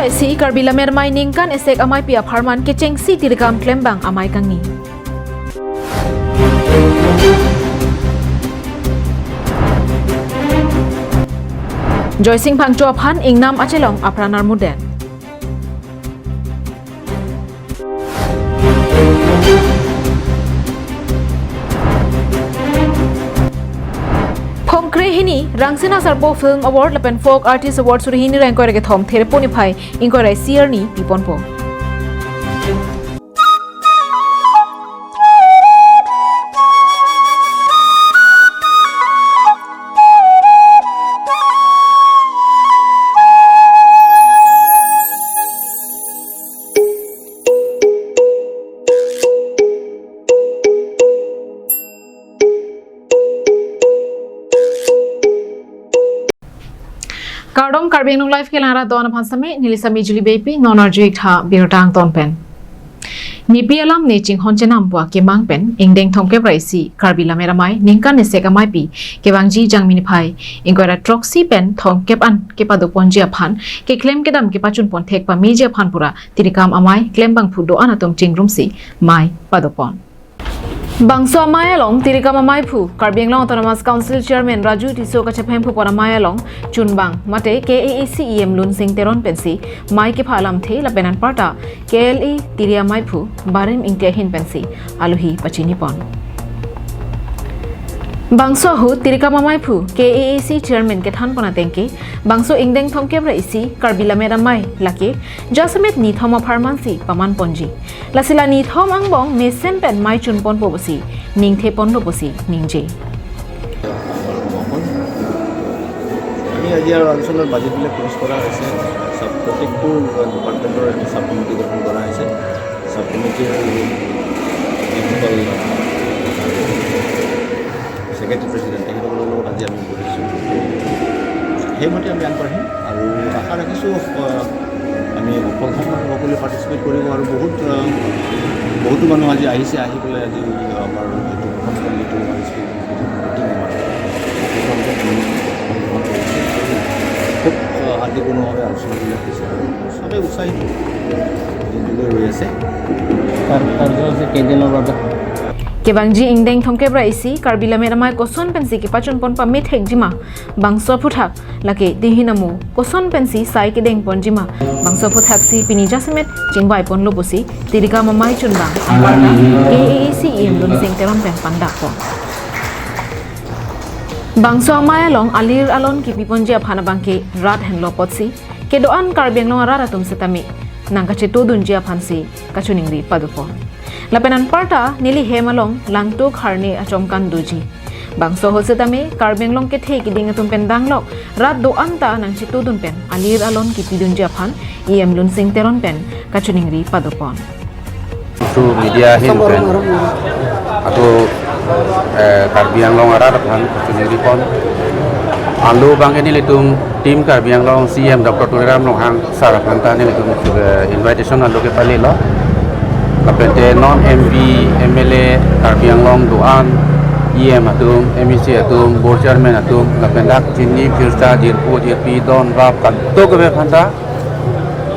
kebra si karbila mer mining kan esek amai pia pharman ke chengsi tirkam klembang amai kangi Joy Singh Phangcho phan ingnam achelong apranar muden Hini Rangsina Sarbo Film Award Lapen Folk Artist Award Surihini Rankore ke thom there poniphai inkorai siar ni piponpo Kardom karbing nung life kelara don phansame nilisami juli bepi nonarjik tha birtang ton pen Nipi alam ne ching honchenam bwa ke mang pen ingdeng thongke praisi karbila meramai ningkan ne sekamai pi kewangji jangmini phai ingkora troxy pen thongke an ke padu ponjia phan ke claim kedam ke pachun pon thek pa meja phan pura tirikam amai claim bang phudo anatom chingrumsi mai padopon Bangso Maya Long, Tirikama Maipu, Karbing Long Autonomous Council Chairman Raju Tiso Kachapem Pupona Maya Long, Chunbang, Mate, KAACEM Lun Sing Teron Pensi, Mai Kipalam The, La Penan Parta, KLE, Tiria Maipu, Barim Intehin Pensi, Aluhi Pachinipon. Bangso Hu, Tirikama Maipu, KAAC Chairman Kethan Ponatenke, Bangso Ingdeng Thomkebra Isi, Karbila Meramai, Lake, Jasamet Ni Thoma Parmansi, Paman Ponji. Lasila Ni Thom Angbong, Mesen Pen Mai Chunpon Pobosi, Ning The Pon Pobosi, Ning J. আমি আজি আৰু অঞ্চলৰ বাজেটবিলাক cross কৰা হৈছে সব প্ৰত্যেকটো ডিপাৰ্টমেণ্টৰ এটা সাব কমিটি গঠন কৰা হৈছে সাব কমিটিৰ সেক্ৰেটাৰী প্ৰেচিডেণ্ট তেখেতসকলৰ লগত আজি আমি বহিছোঁ সেইমতে আমি আগবাঢ়িম আৰু আশা ৰাখিছোঁ আমি সকলোৱে পাৰ্টিচিপেট কৰিব আৰু বহুতো মানুহ আজি আহিছে আহি পেলাই আজি আমাৰ এইটো প্ৰথম কমিটিটো খুব শান্তিপূৰ্ণভাৱে আলোচনাবিলাক হৈছে আৰু চবেই উৎসাহিত দিনটোলৈ ৰৈ আছে কেইদিনৰ বাবে Kebangji ingdeng thongkebra isi karbila meramai koson pensi ki pachun pon pa mithek jima bangso phuthak lake dihinamu koson pensi sai ki deng pon jima bangso phuthak si pini jasmet chingbai pon lobosi tirika mamai chunbang amparna KAACEM lun sing teron pen panda pon Bangso amaya long alir alon ki piponji aphana bangke rat hen lopotsi ke doan karbeng long rara tum setami nangka che todun ji aphansi kachuningri padupon Lapenan parta nili hemalong langto kharne achomkan duji bangso hosetame karbeng long ke the ki ding atum pen danglok rat do anta nang chitu dun pen alir alon ki pidun japhan em lun sing teron pen kachuningri padopon to media hin pen ato karbeng long rat phan kachuningri pon alu bang ini litum tim karbeng long CM Dr. Turam long hang sarapanta ni litum invitation alu ke pale lo Kapente non MV MLA Karbiang Long Doan EM atum MEC atum board chairman atum kapendak Jinni Firsta Dirpu Dirpi Don Rap Kanto ke phanta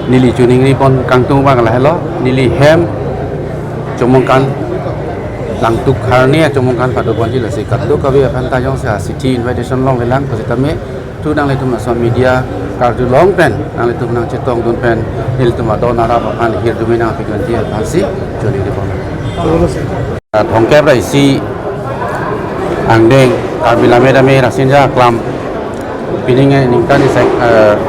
nili chuning ripon kangtung bang la hello nili hem chomongkan langtuk kharne chomongkan padu ponji la se kanto ke phanta jong sa city invitation long lelang positame tu dang le tum na media karju long pen nang le tum nang chetong dun pen il tum adon ara pan hir dumina pikon dia pasi joni di pon thongke rai si angdeng karbila medame rasinja klam pininge ningkan ni sai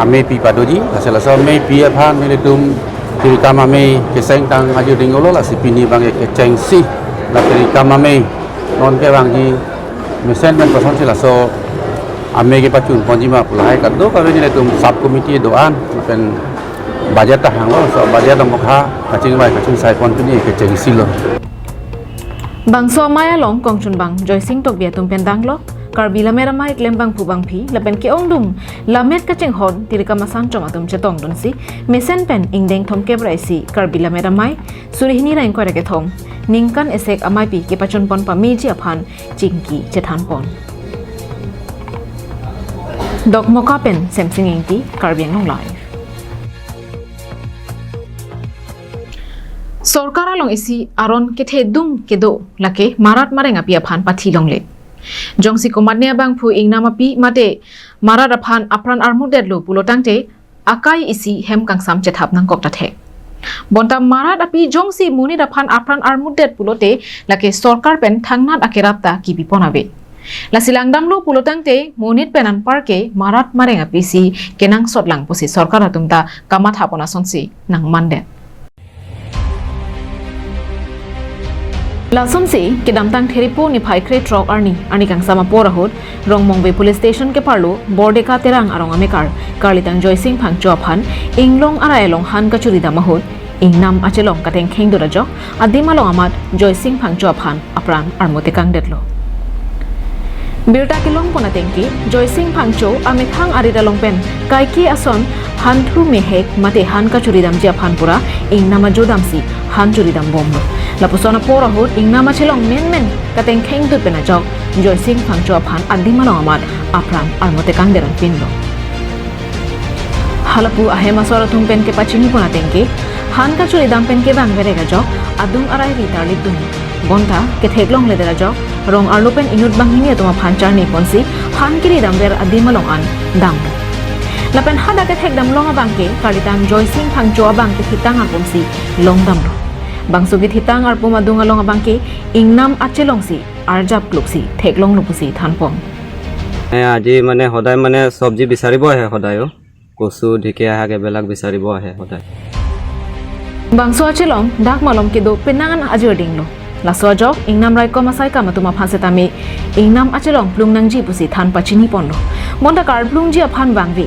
ame pi padoji asala so me pi phan le tum tirikam ame keseng tang aju dingolo la sipini bange keceng si la tirikam ame non ke bangji mesen men person sila so ame ke pachun ponjima pulai kaddo ka ni tum sub committee doan pen budget ta hang lo so budget dong kha kaching bai kaching sai pon pini ke cheng silo Bangso Maya Long Kongchun Bang Joy Singh tok bia tum pen danglo karbila meramai klembang pubang phi lapen ke ongdum lamet kacheng hon tirika masan choma tum chetong dun si mesen pen ingdeng thomke braisi karbila meramai surihini rain ko reke thong ningkan esek amai pi ke pachun pon pa meji aphan chingki chethan pon Dok Mokapen Semsing Inti Karbiang Long Live Sorkara long isi aron kethe dung kedo lake marat marenga pia phan pathi long le jongsi komatne bang phu ingnama pi mate marat aphan apran armudet lo pulotangte akai isi hem kangsam chethap nang kok ta the bonta marat api jongsi muni aphan apran armudet pulote lake sorkar pen thangnat akerapta ki biponabe lasilang damlo pulotangte monit penan parke marat marenga pisi kenang sotlang posi sorkar atumta kamat hapona sonsi nang mande Lasumsi ke damtang theripo ni phai kre trok arni kang sama porahut rongmongbe police station ke parlo bordeka terang arong amekar karlitang joysing phang chophan inglong arailong han ka churi damahut ingnam achelong kateng kheng dorajo adimalong amat joysing phang chophan apran armote kang detlo Birta kilong pona tengki joysing phangcho amekhang arida longpen kaiki ason hanthru mehek mate han ka churi dam ja phanpura ingnama jodamsi han churi dam bomlo lapusona porahut ingnama chelong men kateng kheng tu pena jok joysing phangcho phan adimalong amat apran armote kang deran pinlo halapu ahema sorathum pen ke pachini pona tengki han ka churi dam pen ke bang berega jok adung arai ritar lidun bonta ke theklong ledera jok rong arlopen inut banghini atoma phanchar ni ponsi han kiri damber adimalong an dang lapen hada ke thek dam longa bangke kalitang joysing phangcho abang ke hitang arpomsi long dam bangso gi hitang arpom adung along abangke ingnam achelongsi arjap kluksi theklong lupusi thanpom আজি মানে সদায় মানে সবজি বিচাৰিব আহে সদায় কচু ঢেকীয়া শাক এবিলাক বিচাৰিব আহে সদায় bangso achelong dak malom ke do penangan ajur dinglo laso jok ingnam rai ko masai ka matuma phanse tami ingnam achelong plungnang ji pusi than pachini ponlo monda kar plung ji aphan bangwi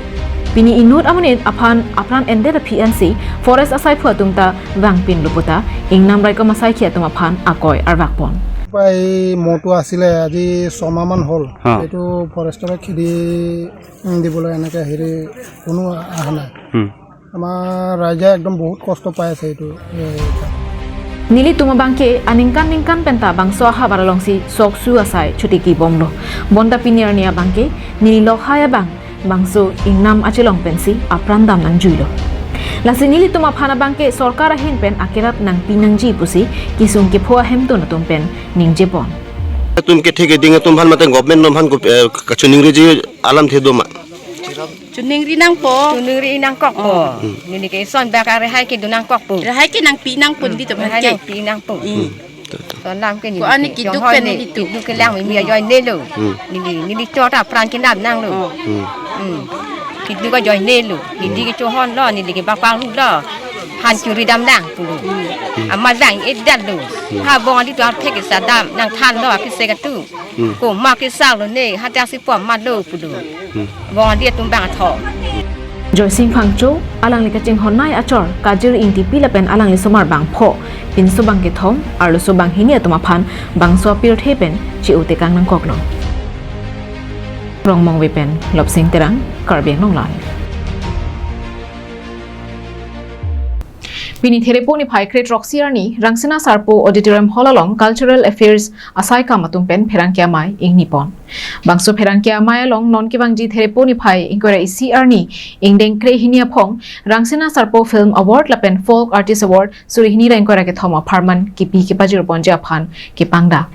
pini inut amune aphan apran ende da pnc forest asai phuatumta wangpin luputa ingnam rai ko masai khia tuma phan akoi arwak pon পাই মটো আছিলে আজি 6 মাহ মান হল এটো ফৰেষ্টৰে খেদি দিবলৈ এনেকে হেৰি কোনো আহা নাই আমাৰ ৰাইজে একদম বহুত কষ্ট পাই আছে এটো Nili tuma bangke aningkan penta bangso ha baralongsi soksu asai chutiki bomlo bonda pinier nia bangke nili lokhaya bangso ingnam achelong pensi aprandam nang juilo lasi nili tuma phana bangke sarkar hin pen akerat nang pinangji pusi kisung ke phua hem to natum pen ningje bon तुम के ठेके देंगे तुम भान मत government नोम भान को कचुनिंगरी जी आलम थे दो मा Chuningri nang po, chuningri nang kok po. Nini ke son bakare hai ke dunang kok po. Hai ke nang pi nang pun di to hai nang pi nang po. Son lam ke ni. Ko ani ki duk pen ni tu duk ke lang mi yoi ne lo. Nini cho ta pran ke nam nang lo. Ki duk ko yoi ne lo. Nini ke cho hon lo nini ke bak pang lu lo. Han curi dam nang pu lo. Amal dang e dat lo. Ha bon di to tek ke sadam nang than lo ke se ka tu. Ko ma ke sa lo ne ha ta si po ma lo pu lo. Bon dia tumbang tho joysing phangcho alang le kaching honnai achor kajir inti pilapen alang le somar bang pho pinso bang ke thom arlo so bang hini atoma phan bangso pir thepen chi ute kang nang koklo rong mong wepen lopsing terang karbeng nong lai Bini therepo ni phai kret roxiar ni rangsena sarpo auditorium hall along cultural affairs asai ka matum pen pherangkia mai ing nipon bangso pherangkia mai along non ke bangji therepo ni phai ingkora icr ni ingdeng kre hinia phong rangsena sarpo film award lapen folk artist award suri hini rankora ke thoma pharman ki pi ke pajir ponja phan ke pangda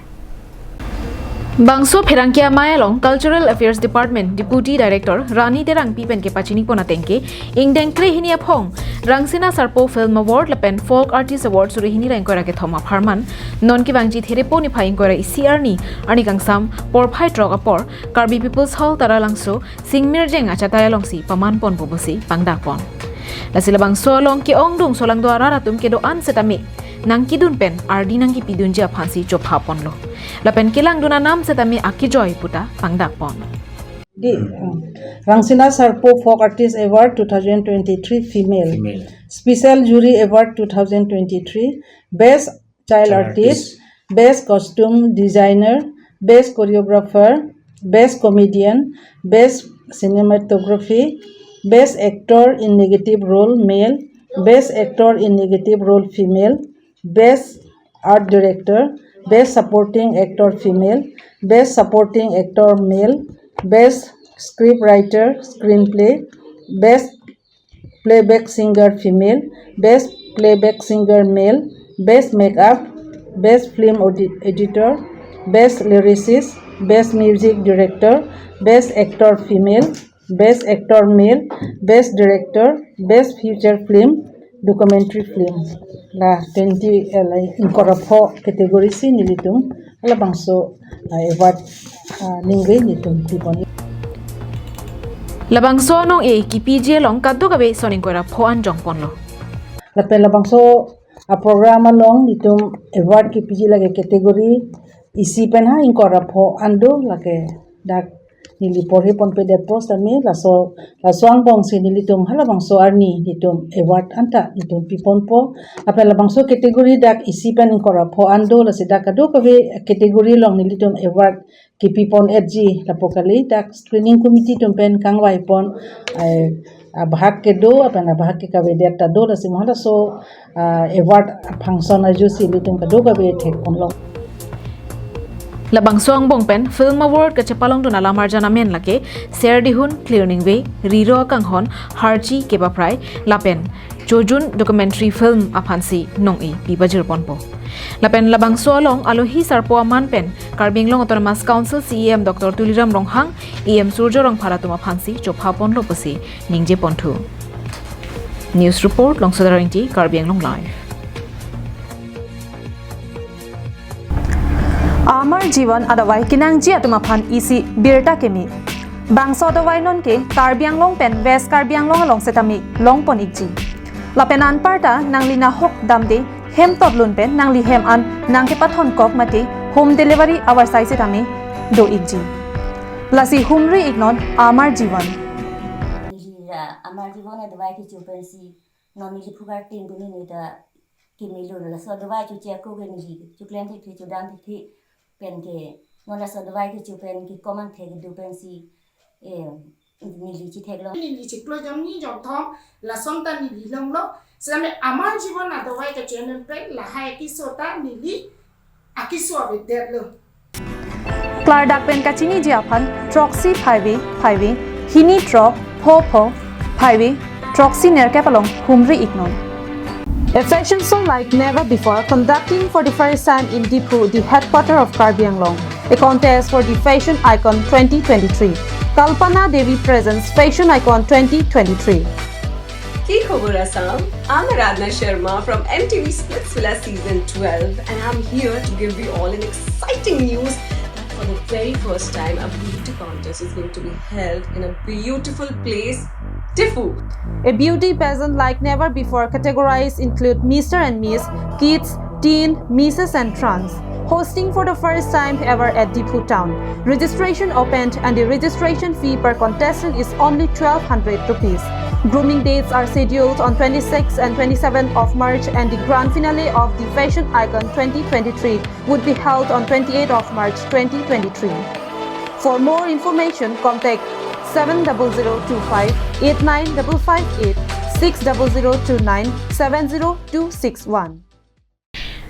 Bangso Pherangkia Mayalong Cultural Affairs Department Deputy Director Rani Terang Pipen ke pachini pona tengke ingdeng kre hinia phong Rangsina Sarpo Film Award lapen Folk Artist Award suri hini rankora ke thoma pharman non ki bangji therepo ni phai ingkora icr ni ani kangsam por phai trok apor Karbi People's Hall tara langso singmir jeng achataya longsi paman pon bobosi pangda pon lasila bangso long ki ongdung solang do arara tum ke do an setami nangki dun pen ardi nangki pidun ja phansi chopha ponlo lapen kilang duna nam setami aki joy puta pangdak pon Rangsina Sarpo Folk Artist Award 2023 Female. Special Jury Award 2023 Best Child Artist, Best Costume Designer, Best Choreographer, Best Comedian, Best Cinematography, Best Actor in Negative Role Male, Best Actor in Negative Role Female, Best Art Director, Best Supporting Actor Female, Best Supporting Actor Male, Best Scriptwriter Screenplay, Best Playback Singer Female, Best Playback Singer Male, Best Makeup, Best Film Editor, Best Lyricist, Best Music Director, Best Actor Female, Best Actor Male, Best Director, Best Feature Film, Documentary Film. La 20 inkorapho category si nilitum ala bangso award ningre nitum tipon. Labangso nong e ki PJ long kaddo gabe soning koira phoan jongpon lo. La pela bangso a programa long nitum award ki piji lage category isi pen ha inkorapho ando lage dak nili porhi pon pe de post ami la soang bong si nilitum hala bangso arni nitum award anta nitum pipon po apela bangso category dak isi pen inkorapho ando la se dak ado kabe category long nilitum award ki pipon edji la pokali dak screening committee tum pen kangwai pon bahag ke do apana bahag ke kabe data do la simhala so award function aju silitum ka do kabe thek pon long Labangso ang bongpen Film Award ka chapalong do nalamar jana men lake Ser Dihun Clearing Way Riro Kanghon Harchi Keba Prai Lapen Chojun Documentary Film Aphansi Nong E Pibajir Ponpo Lapen Labangso along Alohi Sarpo Aman Pen Karbinglong Autonomous Council CEM Dr. Tuliram Ronghang EM Surjo Rong Pharatum Aphansi Chopha Pon Lopasi Ningje Pontu News Report Long Sodarinti Karbinglong Live Amar Jivan adawai kinang ji atumaphan isi birta kemi bangso adawai non ke Karbiang Long pen West Karbiang Long along setami long pon ikji lapenan parta nanglina hok damde hem toblun pen nangli hem an nangke pathon kok mate home delivery our sai setami do ikji lasi humri ignon Amar Jivan Amar Jivan adawai ki chupensi nomili phugar tin buni ni da kimilo la so adawai chu che ko ge ni chuklen thi chu dan thi pen ke nona so dawai ke chupen ki common the ke dupen si nili chi thek lo nili chi klo jam ni jok thom la som ta nili long lo same Amar Jivan na dawai ke channel pe la hai ki sota nili akiso ave der lo Clardak pen kachini jiaphan Troxy 5 hini tro pho 5 Troxy nerkapalong humri ignon A fashion show like never before conducting for the first time in Dipu, the headquarters of Karbi Anglong. A contest for the Fashion Icon 2023. Kalpana Devi presents Fashion Icon 2023. Ki khobor Assam, I'm Aradhana Sharma from MTV Splitsvilla Season 12 and I'm here to give you all an exciting news that for the very first time a beauty contest is going to be held in a beautiful place, Difu. A beauty pageant like never before categorized include Mr. and Miss, Kids, Teen, Misses and Trans. Hosting for the first time ever at Dipu town. Registration opened and the registration fee per contestant is only 1,200 rupees. Grooming dates are scheduled on 26th and 27th of March and the grand finale of the Fashion Icon 2023 would be held on 28th of March 2023. For more information, contact 70025 89558 60029 70261.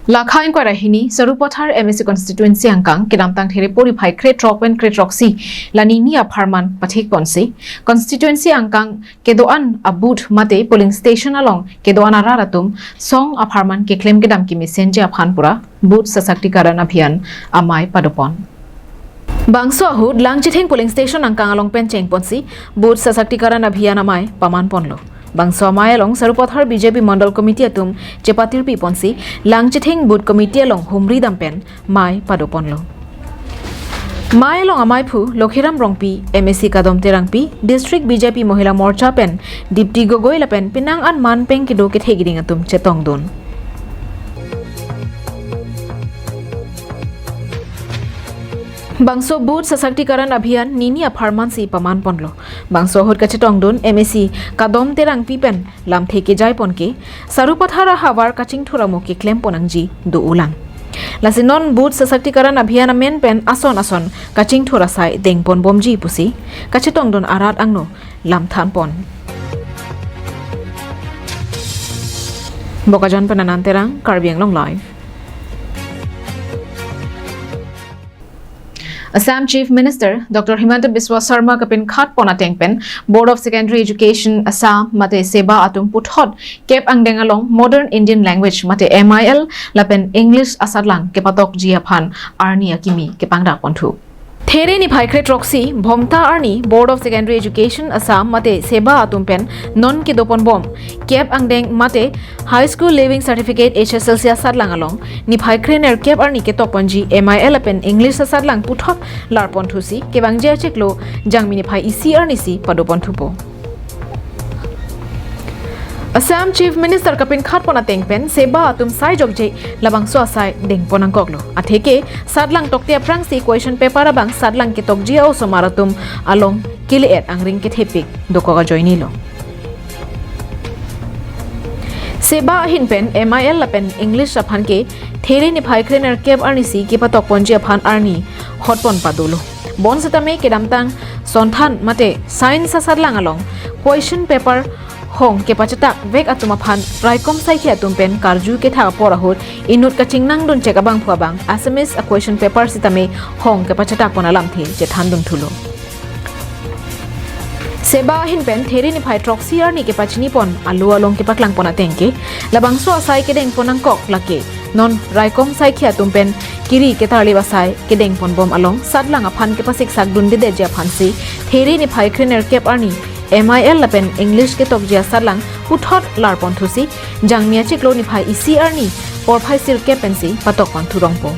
Lakha inquiry hini Sarupothar MSC constituency angkang kidamtang there purify crate rock and crate roxy lanini aparman pathik ponsi constituency angkang kedoan abut mate polling station along kedoan araratum song aparman ke claim kedam ki mesenje aphanpura boot sasakti-karan abhiyan amai padopon Bangso ahud langchithing polling station angkang along pencheng ponsi boot sasakti-karan abhiyan amai paman ponlo Bangso amai along Sarupothar BJP Mandal Committee atum chepatir pi ponsi langchithing boot committee along humri dampen mai padoponlo Mai along amai phu Lokhiram Rongpi MSC Kadom Terangpi District BJP Mohila Morcha pen Dipti Gogoi la pen pinang an man peng kido ke thegiding atum chetongdon Bangso boot sasakti-karan abhiyan nini aparman si paman ponlo Bangso hot kache tongdon MSC kadom terang pipen lam theke jai ponke Sarupothara hawar kaching thuramo ke claim ponangji do ulang Lasinon boot sasakti-karan abhiyan amen pen ason kaching thura sai dengpon bomji pusi kache tongdon arat angno lam than pon Bokajan pananan terang Karbi Anglong Live Assam Chief Minister Dr. Himanta Biswa Sarma kapin khat pona tengpen Board of Secondary Education Assam mate seba atum puthot kep angdeng along modern Indian language mate MIL lapen English asadlang kepatok jiaphan arni akimi kepangda ponthu There ni phai kret roxy Bhomta Arni Board of Secondary Education Assam mate seba atumpen non ki dopon bom kep angdeng mate High School Leaving Certificate HSLC asadlang along ni phai krener kep arni ke toponji MIL pen English asadlang puthot lar ponthusi kebangje cheklo jangmini phai isi arni si padopon thupo Assam Chief Minister kapin khat pona tengpen seba atum sai jokje labang so sai deng ponang koklo atheke sadlang tokte aprang si question paper abang sadlang ke tokji o so maratum along kile et angring ke thepik doko ga joini lo seba hin pen MIL lapen English aphan ke there ni phai krener kep arni si ke patok ponji aphan arni hotpon padolo bon satame ke damtang sonthan mate science sadlang along question paper hong ke pachatak vek atuma phan raikom sai khia tumpen karju ke tha porahut inut ka chingnang dun cheka bang phuabang SMS a question paper sitame hong ke pachatak ponalam the je thandun thulo seba hin pen theri ni phai troxy arni ke pachini pon alu along ke paklang pona tengke labang so sai ke deng ponang kok lake non raikom sai khia tumpen kiri ke tarli basai ke deng pon bom along sadlang aphan ke pasik sak dun de je phansi theri ni phai krener kep arni MIL lapen English ke tokjia sarlang puthot lar ponthusi jangmia chiklo ni phai isi arni por phai sir ke pensi patok ponthu rongpo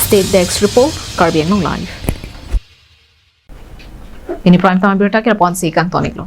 State Desk Report Karbi Anglong Live Ini prime time berita kira ponsi kang tonik lo